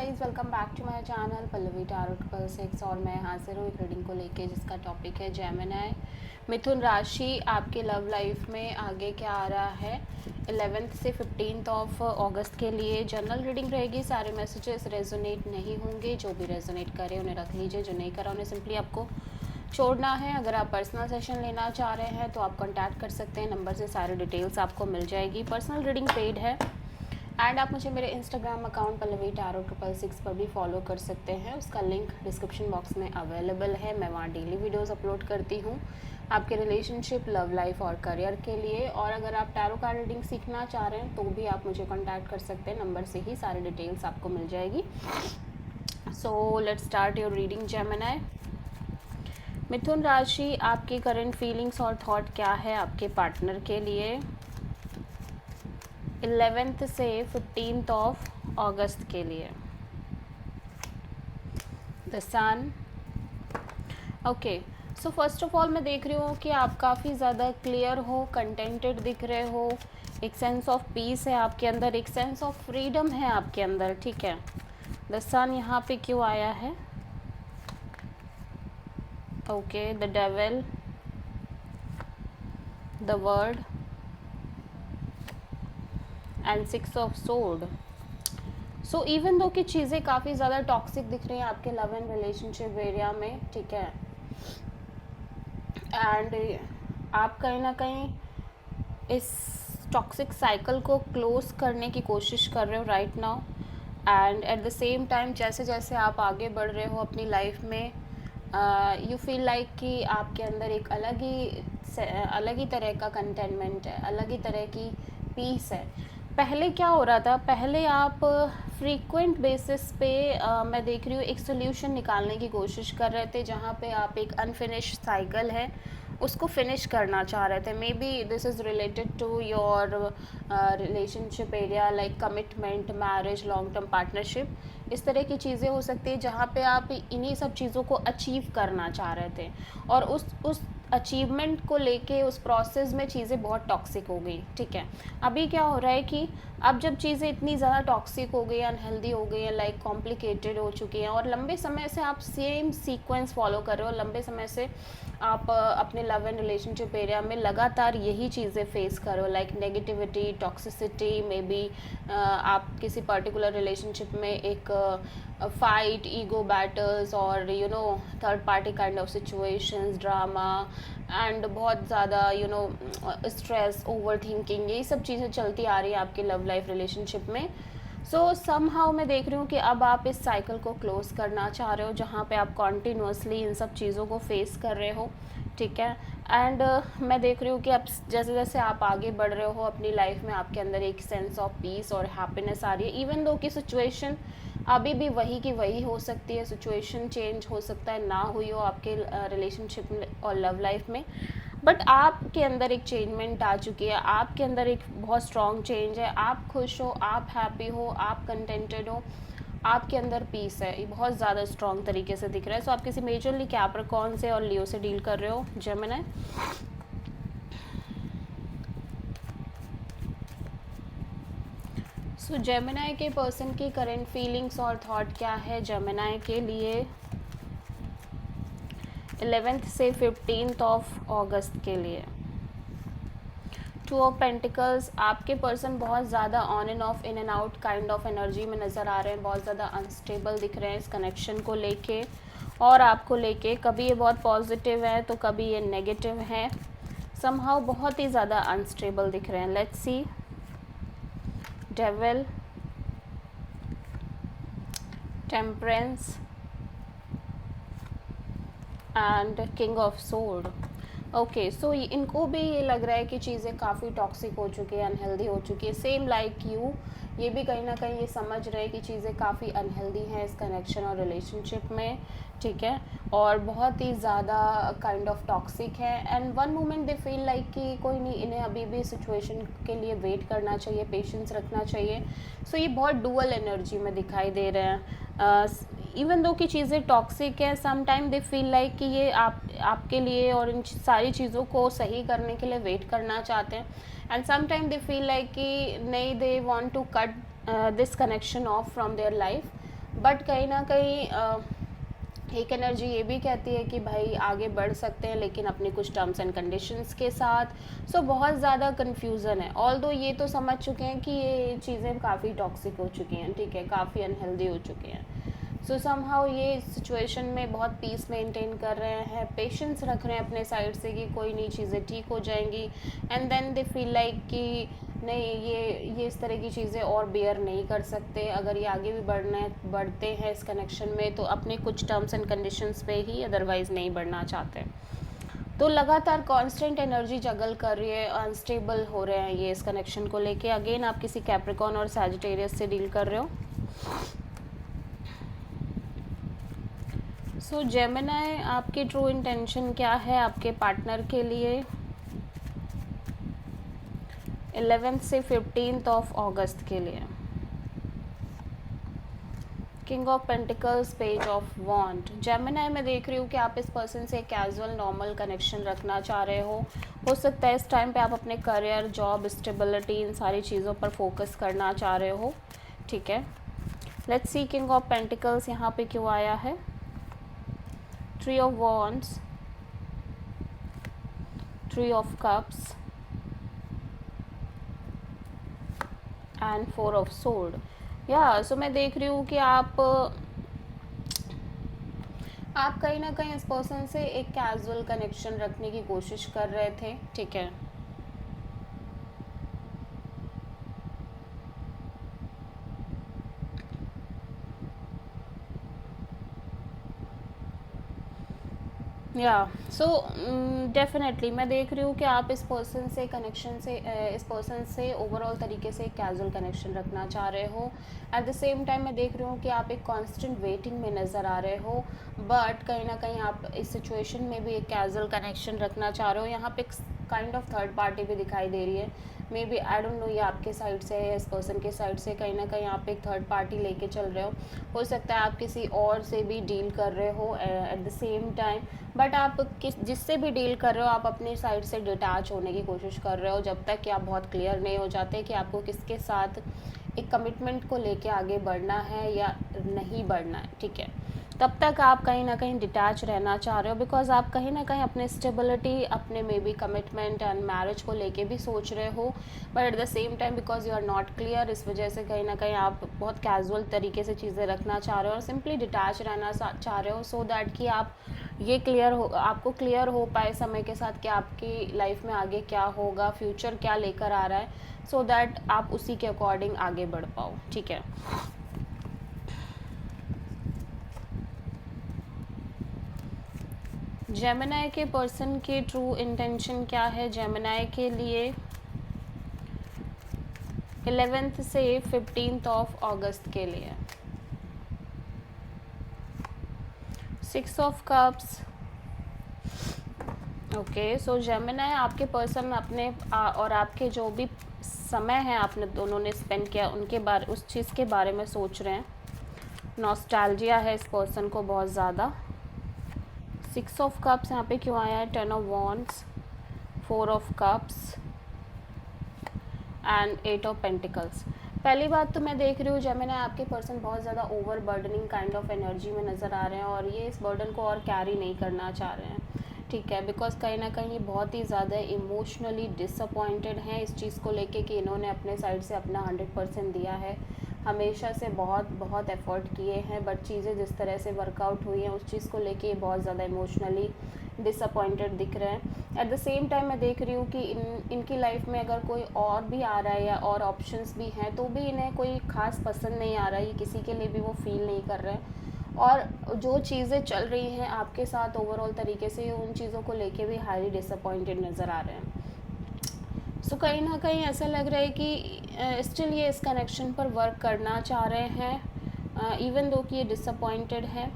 Guys, welcome back to my channel Pallavi tarot 666 और मैं हाजिर हूँ एक रीडिंग को लेके जिसका टॉपिक है जेमिनी। मिथुन राशि आपके लव लाइफ में आगे क्या आ रहा है 11th से 15th ऑफ अगस्त के लिए जनरल रीडिंग रहेगी। सारे मैसेजेस रेजोनेट नहीं होंगे, जो भी रेजोनेट करे उन्हें रख लीजिए, जो नहीं करा उन्हें सिंपली आपको छोड़ना है। अगर आप पर्सनल सेशन लेना चाह रहे हैं तो आप कॉन्टैक्ट कर सकते हैं, नंबर से सारी डिटेल्स आपको मिल जाएगी। पर्सनल रीडिंग पेड है एंड आप मुझे मेरे इंस्टाग्राम अकाउंट पल्लवी टैरो 666 पर भी फॉलो कर सकते हैं। उसका लिंक डिस्क्रिप्शन बॉक्स में अवेलेबल है। मैं वहाँ डेली वीडियोस अपलोड करती हूँ आपके रिलेशनशिप, लव लाइफ और करियर के लिए। और अगर आप टैरो कार्ड रीडिंग सीखना चाह रहे हैं तो भी आप मुझे कॉन्टैक्ट कर सकते हैं, नंबर से ही सारी डिटेल्स आपको मिल जाएगी। So let's start your reading Gemini. मिथुन राशि आपकी करंट फीलिंग्स और थॉट क्या है आपके पार्टनर के लिए 11th से 15th ऑफ अगस्त के लिए। The sun. Okay, so first of all मैं देख रही हूँ कि आप काफ़ी ज़्यादा क्लियर हो, कंटेंटेड दिख रहे हो, एक सेंस ऑफ पीस है आपके अंदर, एक सेंस ऑफ फ्रीडम है आपके अंदर। ठीक है, द सन यहाँ पे क्यों आया है? Okay, the devil, the word and 6 of sword. So even though कि चीज़ें काफ़ी ज़्यादा टॉक्सिक दिख रही हैं आपके लव एंड रिलेशनशिप एरिया में, ठीक है, एंड आप कहीं ना कहीं इस टॉक्सिक साइकिल को क्लोज करने की कोशिश कर रहे हो right now. And eight the same time जैसे जैसे आप आगे बढ़ रहे हो अपनी लाइफ में, यू फील लाइक कि आपके अंदर एक अलग ही तरह का कंटेनमेंट है, अलग ही तरह की पीस है। पहले क्या हो रहा था, पहले आप फ्रीक्वेंट बेसिस पे मैं देख रही हूँ एक सोल्यूशन निकालने की कोशिश कर रहे थे, जहाँ पे आप एक अनफिनिश्ड साइकिल है उसको फिनिश करना चाह रहे थे। Maybe this is related to your relationship area like commitment, marriage, long term partnership, इस तरह की चीज़ें हो सकती है जहाँ पे आप इन्हीं सब चीज़ों को अचीव करना चाह रहे थे। और उस अचीवमेंट को लेके उस प्रोसेस में चीज़ें बहुत टॉक्सिक हो गई। ठीक है, अभी क्या हो रहा है कि अब जब चीज़ें इतनी ज़्यादा टॉक्सिक हो गई, अनहेल्दी हो गई हैं, लाइक कॉम्प्लिकेटेड हो चुकी हैं, और लंबे समय से आप सेम सीक्वेंस फॉलो कर रहे हो, लंबे समय से आप अपने लव एंड रिलेशनशिप एरिया में लगातार यही चीज़ें फेस कर रहे हो, like negativity, toxicity, may be आप किसी पर्टिकुलर रिलेशनशिप में एक फाइट, ईगो बैटल्स और third party kind of situations, drama and बहुत ज़्यादा स्ट्रेस, ओवर थिंकिंग, यही सब चीज़ें चलती आ रही है आपके लव लाइफ रिलेशनशिप में। सो समहाउ मैं देख रही हूँ कि अब आप इस साइकिल को क्लोज करना चाह रहे हो, जहाँ पे आप कॉन्टीन्यूसली इन सब चीज़ों को फेस कर रहे हो। ठीक है, एंड मैं देख रही हूँ कि अब जैसे जैसे आप आगे बढ़ रहे हो अपनी लाइफ में, आपके अंदर एक सेंस ऑफ पीस और हैप्पीनेस आ रही है। इवन दो कि सिचुएशन अभी भी वही की वही हो सकती है, सिचुएशन चेंज हो सकता है ना हुई हो आपके रिलेशनशिप और लव लाइफ में, बट आपके अंदर एक चेंजमेंट आ चुकी है, आपके अंदर एक बहुत स्ट्रॉन्ग चेंज है, आप खुश हो, आप हैप्पी हो, आप कंटेंटेड हो, आपके अंदर पीस है, ये बहुत ज़्यादा स्ट्रॉन्ग तरीके से दिख रहा है। सो आप किसी मेजरली कैप्रिकॉर्न से और लियो से डील कर रहे हो जेमिनी। सो जेमिनी के पर्सन की करंट फीलिंग्स और थॉट क्या है जेमिनी के लिए 11th से 15th ऑफ अगस्त के लिए। 2 ऑफ पेंटिकल्स, आपके पर्सन बहुत ज़्यादा on end of, in and out kind of energy में नज़र आ रहे हैं, बहुत ज़्यादा अनस्टेबल दिख रहे हैं इस कनेक्शन को लेके और आपको लेके। कभी ये बहुत पॉजिटिव है तो कभी ये नेगेटिव है, समहाउ बहुत ही ज़्यादा अनस्टेबल दिख रहे हैं। Let's see, devil, temperance and king of sword. Okay, so इनको भी ये लग रहा है कि चीज़ें काफ़ी टॉक्सिक हो चुकी है, अनहेल्दी हो चुकी है, सेम लाइक यू। ये भी कहीं ना कहीं ये समझ रहे हैं कि चीज़ें काफ़ी अनहेल्दी हैं इस कनेक्शन और रिलेशनशिप में। ठीक है, और बहुत ही ज़्यादा काइंड ऑफ टॉक्सिक है। And one moment they feel like कि कोई नहीं, इन्हें अभी भी सिचुएशन के लिए वेट करना चाहिए, पेशेंस रखना चाहिए। सो ये बहुत डुअल एनर्जी में दिखाई दे रहे हैं। इवन दो कि चीज़ें टॉक्सिक है, some time they feel like कि ये आपके लिए और इन सारी चीज़ों को सही करने के लिए वेट करना चाहते हैं। And some time they feel like कि नहीं, they want to cut this connection of from their life. But कहीं ना कहीं एक एनर्जी ये भी कहती है कि भाई आगे बढ़ सकते हैं, लेकिन अपने कुछ टर्म्स एंड कंडीशंस के साथ। सो बहुत ज़्यादा कन्फ्यूज़न है। ऑल दो ये तो समझ चुके हैं कि ये चीज़ें काफ़ी टॉक्सिक हो चुकी हैं, ठीक है, काफ़ी अनहेल्दी हो चुकी हैं। सो समहाउ ये सिचुएशन में बहुत पीस मेंटेन कर रहे हैं, पेशेंस रख रहे हैं अपने साइड से कि कोई नहीं, चीज़ें ठीक हो जाएंगी। And then they feel like कि नहीं, ये इस तरह की चीज़ें और बेयर नहीं कर सकते। अगर ये आगे भी बढ़ते हैं इस कनेक्शन में, तो अपने कुछ टर्म्स एंड कंडीशंस पे ही, अदरवाइज़ नहीं बढ़ना चाहते। तो लगातार कांस्टेंट एनर्जी जगल कर रही है, अनस्टेबल हो रहे हैं ये इस कनेक्शन को लेके। अगेन आप किसी कैप्रिकॉर्न और सैजिटेरियस से डील कर रहे हो। सो जेमिनी, आपकी ट्रू इंटेंशन क्या है आपके पार्टनर के लिए 11 से 15 ऑफ अगस्त के लिए? King of pentacles, page of wand. Gemini, मैं देख रही हूँ कि आप इस पर्सन से कैजुअल नॉर्मल कनेक्शन रखना चाह रहे हो सकता है इस टाइम पे आप अपने करियर, जॉब, स्टेबिलिटी, इन सारी चीज़ों पर फोकस करना चाह रहे हो, ठीक है। Let's see king of pentacles यहाँ पे क्यों आया है। Tree of wands, tree of cups and 4 of sword. या सो मैं देख रही हूँ कि आप कहीं ना कहीं इस पर्सन से एक कैजुअल कनेक्शन रखने की कोशिश कर रहे थे, ठीक है। या सो डेफिनेटली मैं देख रही हूँ कि आप इस पर्सन से इस पर्सन से ओवरऑल तरीके से एक कैजुअल कनेक्शन रखना चाह रहे हो। एट द सेम टाइम मैं देख रही हूँ कि आप एक कांस्टेंट वेटिंग में नज़र आ रहे हो, बट कहीं ना कहीं आप इस सिचुएशन में भी एक कैजुअल कनेक्शन रखना चाह रहे हो। यहाँ पे एक काइंड ऑफ थर्ड पार्टी भी दिखाई दे रही है। Maybe I don't know ये आपके साइड से है, इस पर्सन के साइड से कहीं ना कहीं आप एक थर्ड पार्टी लेके चल रहे हो सकता है आप किसी और से भी डील कर रहे हो eight the same time. But आप जिससे भी डील कर रहे हो, आप अपनी साइड से डिटैच होने की कोशिश कर रहे हो, जब तक कि आप बहुत क्लियर नहीं हो जाते कि आपको किसके साथ एक कमिटमेंट को लेके आगे बढ़ना है या नहीं बढ़ना है, ठीक है। तब तक आप कहीं ना कहीं डिटैच रहना चाह रहे हो, बिकॉज आप कहीं ना कहीं अपने स्टेबिलिटी, अपने maybe commitment and marriage को लेके भी सोच रहे हो। But at the same time because you are not clear, इस वजह से कहीं ना कहीं आप बहुत कैजुअल तरीके से चीज़ें रखना चाह रहे हो और सिंपली डिटैच रहना चाह रहे हो, सो दैट कि आप आपको क्लियर हो पाए समय के साथ कि आपकी लाइफ में आगे क्या होगा, फ्यूचर क्या लेकर आ रहा है, सो दैट आप उसी के अकॉर्डिंग आगे बढ़ पाओ, ठीक है। जेमिनी के पर्सन की ट्रू इंटेंशन क्या है जेमिनी के लिए 11 से 15 ऑफ अगस्त के लिए? 6 of cups. Okay, so Gemini, आपके पर्सन अपने और आपके जो भी समय है आपने दोनों ने स्पेंड किया उस चीज़ के बारे में सोच रहे हैं। नॉस्टैल्जिया है इस पर्सन को बहुत ज़्यादा। 6 ऑफ कप्स यहाँ पे क्यों आया है? 10 of wands, 4 of cups and 8 of pentacles. पहली बात तो मैं देख रही हूँ जेमिनी, आपके पर्सन बहुत ज़्यादा over burdening kind of energy में नज़र आ रहे हैं और ये इस बर्डन को और कैरी नहीं करना चाह रहे हैं, ठीक है। बिकॉज कहीं ना कहीं बहुत ही ज़्यादा इमोशनली डिसअपॉइंटेड हैं इस चीज़ को लेके कि इन्होंने अपने साइड से अपना 100% दिया है, हमेशा से बहुत बहुत एफर्ट किए हैं, बट चीज़ें जिस तरह से वर्कआउट हुई हैं उस चीज़ को लेके बहुत ज़्यादा इमोशनली डिसअपॉइंटेड दिख रहे हैं। एट द सेम टाइम मैं देख रही हूँ कि इनकी लाइफ में अगर कोई और भी आ रहा है या और ऑप्शंस भी हैं, तो भी इन्हें कोई ख़ास पसंद नहीं आ रहा है, किसी के लिए भी वो फील नहीं कर रहे हैं। और जो चीज़ें चल रही हैं आपके साथ ओवरऑल तरीके से, उन चीज़ों को लेके भी हाईली डिसअपॉइंटेड नज़र आ रहे हैं। सो कहीं ना कहीं ऐसा लग रहा है कि स्टिल ये इस कनेक्शन पर वर्क करना चाह रहे हैं, इवन दो कि ये डिसअपॉइंटेड है।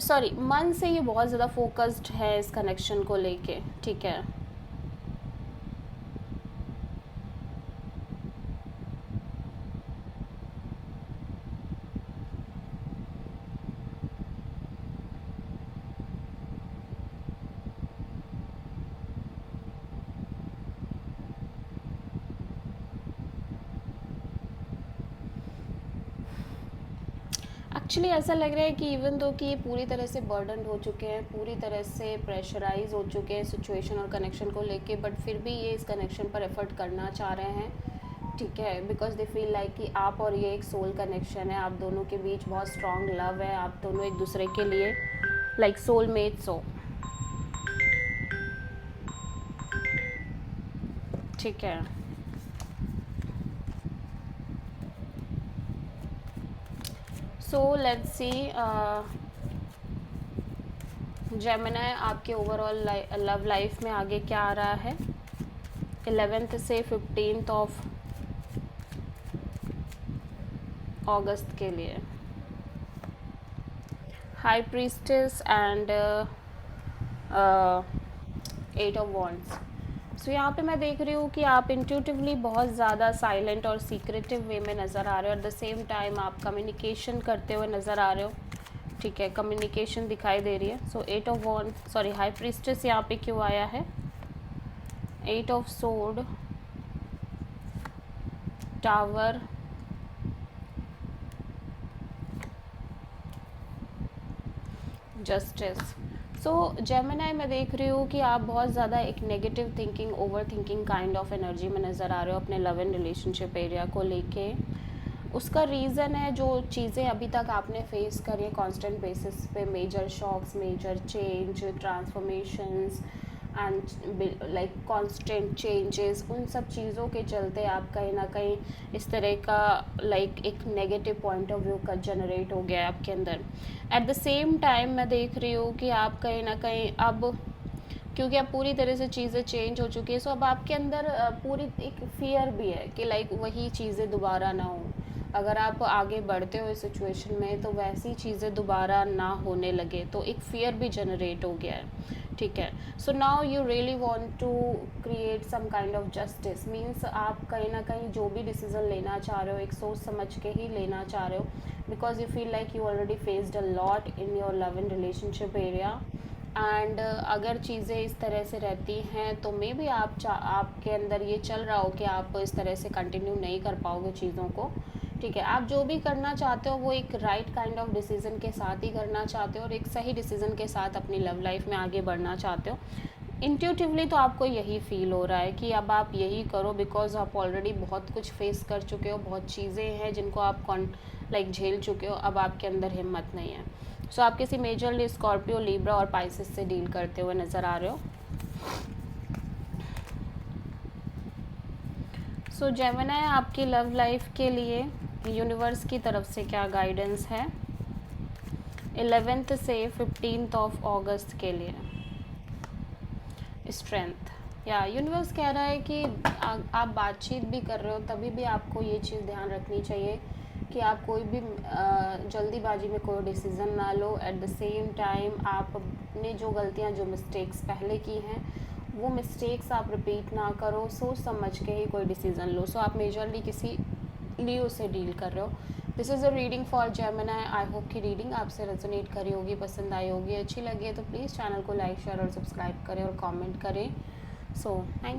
सॉरी, मन से ये बहुत ज़्यादा फोकस्ड है इस कनेक्शन को लेके, ठीक है। एक्चुअली ऐसा लग रहा है कि इवन दो कि ये पूरी तरह से बर्डन हो चुके हैं, पूरी तरह से प्रेशराइज हो चुके हैं सिचुएशन और कनेक्शन को लेके, बट फिर भी ये इस कनेक्शन पर एफर्ट करना चाह रहे हैं, ठीक है, बिकॉज दे फील लाइक कि आप और ये एक सोल कनेक्शन है, आप दोनों के बीच बहुत स्ट्रॉन्ग लव है, आप दोनों एक दूसरे के लिए लाइक सोलमेट्स हो, ठीक है। सो लेट्स सी, जेमिनी आपके ओवरऑल लव लाइफ में आगे क्या आ रहा है 11th से 15th ऑफ अगस्त के लिए। High priestess and 8 of wands. So यहाँ पे मैं देख रही हूँ कि आप इंट्यूटिवली बहुत ज़्यादा साइलेंट और सीक्रेटिव वे में नज़र आ रहे हो, एट द सेम टाइम आप कम्युनिकेशन करते हुए नज़र आ रहे हो, ठीक है, कम्युनिकेशन दिखाई दे रही है। So 8 of wand, sorry, high priestess यहाँ पे क्यों आया है, 8 of sword, tower, justice. So Gemini मैं देख रही हूँ कि आप बहुत ज़्यादा एक negative thinking, over thinking kind of energy में नज़र आ रहे हो अपने लव एंड रिलेशनशिप एरिया को लेके। उसका रीज़न है जो चीज़ें अभी तक आपने फेस करी है कॉन्स्टेंट बेसिस पे, major shocks, major change, transformations and like constant changes, उन सब चीज़ों के चलते आप कहीं ना कहीं इस तरह का लाइक एक नेगेटिव पॉइंट ऑफ व्यू का जनरेट हो गया है आपके अंदर। एट द सेम टाइम मैं देख रही हूँ कि आप कहीं ना कहीं अब, क्योंकि अब पूरी तरह से चीज़ें चेंज हो चुकी है, सो अब आपके अंदर पूरी एक फियर भी है कि लाइक वही चीज़ें दोबारा ना हो। अगर आप आगे बढ़ते हो इस सिचुएशन में तो वैसी चीज़ें दोबारा ना होने लगे, तो एक फियर भी जनरेट हो गया है, ठीक है। So now you really want to create some kind of justice, means आप कहीं ना कहीं जो भी डिसीजन लेना चाह रहे हो एक सोच समझ के ही लेना चाह रहे हो, because you feel like you already faced a lot in your love and relationship area. And अगर चीज़ें इस तरह से रहती हैं तो मे बी आपके अंदर ये चल रहा हो कि आप इस तरह से कंटिन्यू नहीं कर पाओगे चीज़ों को, ठीक है। आप जो भी करना चाहते हो वो एक राइट काइंड ऑफ डिसीज़न के साथ ही करना चाहते हो और एक सही डिसीज़न के साथ अपनी लव लाइफ में आगे बढ़ना चाहते हो। इंट्यूटिवली तो आपको यही फील हो रहा है कि अब आप यही करो, बिकॉज आप ऑलरेडी बहुत कुछ फेस कर चुके हो, बहुत चीज़ें हैं जिनको आप लाइक झेल चुके हो, अब आपके अंदर हिम्मत नहीं है। सो आप किसी मेजरली स्कॉर्पियो, लिब्रा और पाइसेस से डील करते हुए नज़र आ रहे हो। सो जेमिनी आपकी लव लाइफ के लिए यूनिवर्स की तरफ से क्या गाइडेंस है 11th से 15th ऑफ अगस्त के लिए। स्ट्रेंथ, या यूनिवर्स कह रहा है कि आप बातचीत भी कर रहे हो तभी भी आपको ये चीज़ ध्यान रखनी चाहिए कि आप कोई भी जल्दीबाजी में कोई डिसीज़न ना लो। एट द सेम टाइम आपने जो गलतियां, जो मिस्टेक्स पहले की हैं वो मिस्टेक्स आप रिपीट ना करो, सोच समझ के ही कोई डिसीज़न लो। सो आप मेजरली किसी लियो से डील कर रहे हो। This is a reading for Gemini. I hope कि रीडिंग आपसे रेजोनेट करी होगी, पसंद आई होगी, अच्छी लगी है तो प्लीज़ चैनल को लाइक, शेयर और सब्सक्राइब करें और कमेंट करें। So thank